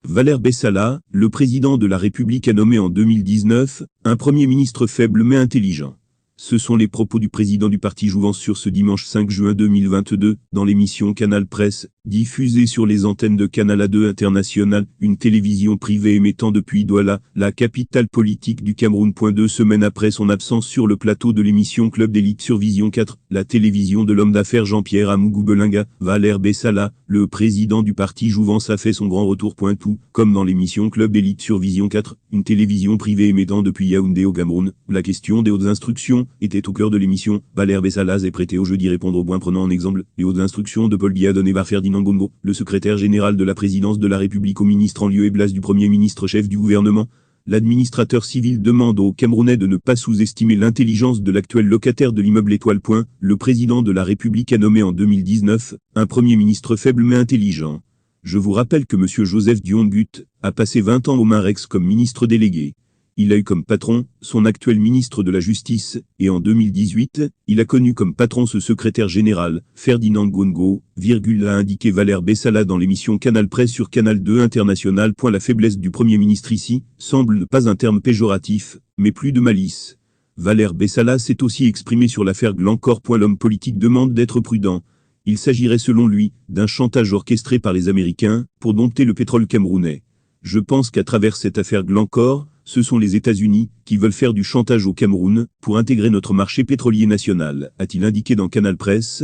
Valère Bessalah, le président de la République a nommé en 2019 un Premier ministre faible mais intelligent. Ce sont les propos du président du parti Jouvence sur ce dimanche 5 juin 2022, dans l'émission Canal Presse, diffusée sur les antennes de Canal A2 International, une télévision privée émettant depuis Douala, la capitale politique du Cameroun. 2 semaines après son absence sur le plateau de l'émission Club d'élite sur Vision 4, la télévision de l'homme d'affaires Jean-Pierre Amougou Belinga, Valère Bessalah, le président du parti Jouvence a fait son grand retour. Tout, comme dans l'émission Club d'élite sur Vision 4, une télévision privée émettant depuis Yaoundé au Cameroun, la question des hautes instructions était au cœur de l'émission. Valère Bessalah est prêté au jeu d'y répondre au point, prenant en exemple les hautes instructions de Paul Biya données par Ferdinand Gongo, le secrétaire général de la présidence de la République, au ministre en lieu et place du Premier ministre chef du gouvernement. L'administrateur civil demande aux Camerounais de ne pas sous-estimer l'intelligence de l'actuel locataire de l'immeuble Étoile. Le président de la République a nommé en 2019 un Premier ministre faible mais intelligent. Je vous rappelle que M. Joseph Dion-Gut a passé 20 ans au Marex comme ministre délégué. Il a eu comme patron son actuel ministre de la Justice, et en 2018, il a connu comme patron ce secrétaire général, Ferdinand Gongo, a indiqué Valère Bessalah dans l'émission Canal Presse sur Canal 2 International. La faiblesse du Premier ministre ici semble ne pas un terme péjoratif, mais plus de malice. Valère Bessalah s'est aussi exprimé sur l'affaire Glencore. L'homme politique demande d'être prudent. Il s'agirait selon lui d'un chantage orchestré par les Américains pour dompter le pétrole camerounais. Je pense qu'à travers cette affaire Glencore, ce sont les États-Unis qui veulent faire du chantage au Cameroun pour intégrer notre marché pétrolier national, a-t-il indiqué dans Canal Presse.